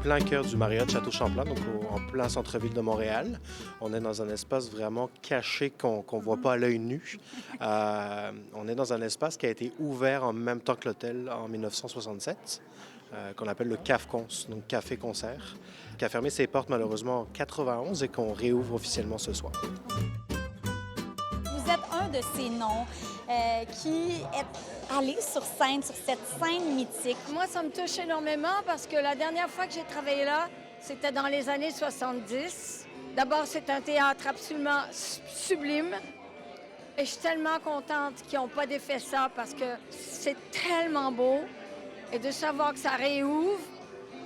plein cœur du Marriott Château-Champlain, donc en plein centre-ville de Montréal. On est dans un espace vraiment caché qu'on ne voit pas à l'œil nu. On est dans un espace qui a été ouvert en même temps que l'hôtel en 1967, qu'on appelle le CAFCONS, donc Café-Concert, qui a fermé ses portes malheureusement en 91 et qu'on réouvre officiellement ce soir. Vous êtes un de ces noms qui est allé sur scène, sur cette scène mythique. Moi, ça me touche énormément parce que la dernière fois que j'ai travaillé là, c'était dans les années 70. D'abord, c'est un théâtre absolument sublime. Et je suis tellement contente qu'ils n'ont pas défait ça parce que c'est tellement beau. Et de savoir que ça réouvre,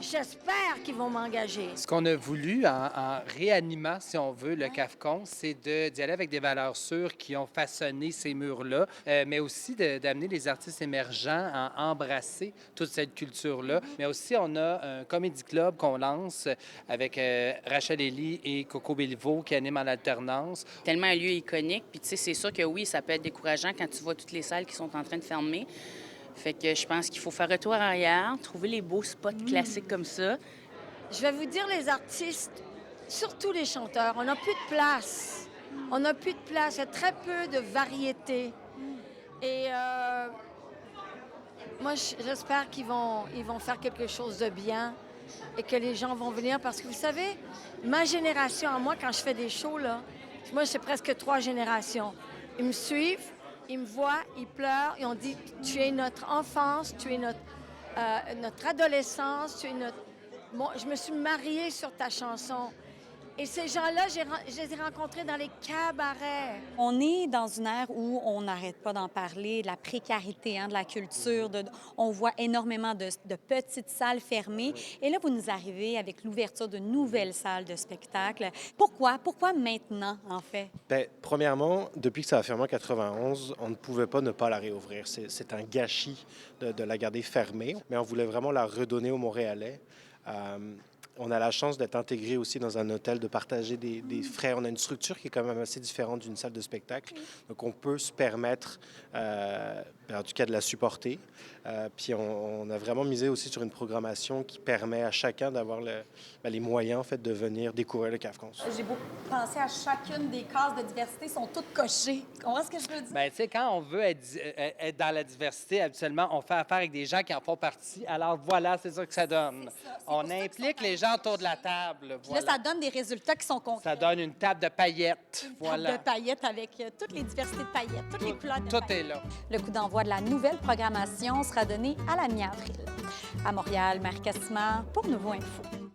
j'espère qu'ils vont m'engager. Ce qu'on a voulu en réanimant, si on veut, le CAFCON, c'est d'y aller avec des valeurs sûres qui ont façonné ces murs-là, mais aussi d'amener les artistes émergents à embrasser toute cette culture-là. Mais aussi, on a un comédie club qu'on lance avec Rachel Elie et Coco Béliveau qui animent en alternance. Tellement un lieu iconique. Puis tu sais, c'est sûr que oui, ça peut être décourageant quand tu vois toutes les salles qui sont en train de fermer. Fait que je pense qu'il faut faire retour en arrière, trouver les beaux spots classiques comme ça. Je vais vous dire, les artistes, surtout les chanteurs, on n'a plus de place. On n'a plus de place. Il y a très peu de variété. Et moi, j'espère qu'ils vont faire quelque chose de bien et que les gens vont venir. Parce que vous savez, ma génération, à moi, quand je fais des shows, là, moi, c'est presque 3 générations. Ils me suivent. Ils me voient, ils pleurent, et on dit « Tu es notre enfance, tu es notre adolescence, tu es notre... » Bon, je me suis mariée sur ta chanson. Et ces gens-là, je les ai rencontrés dans les cabarets. On est dans une ère où on n'arrête pas d'en parler, de la précarité, de la culture. On voit énormément de petites salles fermées. Et là, vous nous arrivez avec l'ouverture de nouvelles salles de spectacle. Pourquoi? Pourquoi maintenant, en fait? Bien, premièrement, depuis que ça a fermé en 91, on ne pouvait pas ne pas la réouvrir. C'est un gâchis de la garder fermée, mais on voulait vraiment la redonner aux Montréalais. On a la chance d'être intégré aussi dans un hôtel, de partager des frais. On a une structure qui est quand même assez différente d'une salle de spectacle. Donc, on peut se permettre, en tout cas, de la supporter. Puis, on a vraiment misé aussi sur une programmation qui permet à chacun d'avoir les moyens, en fait, de venir découvrir le CAFCONS. J'ai beau penser à chacune des cases de diversité, sont toutes cochées. Tu comprends ce que je veux dire? Bien, tu sais, quand on veut être dans la diversité, habituellement, on fait affaire avec des gens qui en font partie. Alors, voilà, c'est ça que ça donne. On implique les gens autour de la table. Puis là, ça donne des résultats qui sont concrets. Ça donne une table de paillettes. Une table de paillettes avec toutes les diversités de paillettes, toutes les plats de Tout paillettes. est là. Le coup d'envoi de la nouvelle programmation sera donné à la mi-avril. À Montréal, Marie Cassima pour Nouveau Info.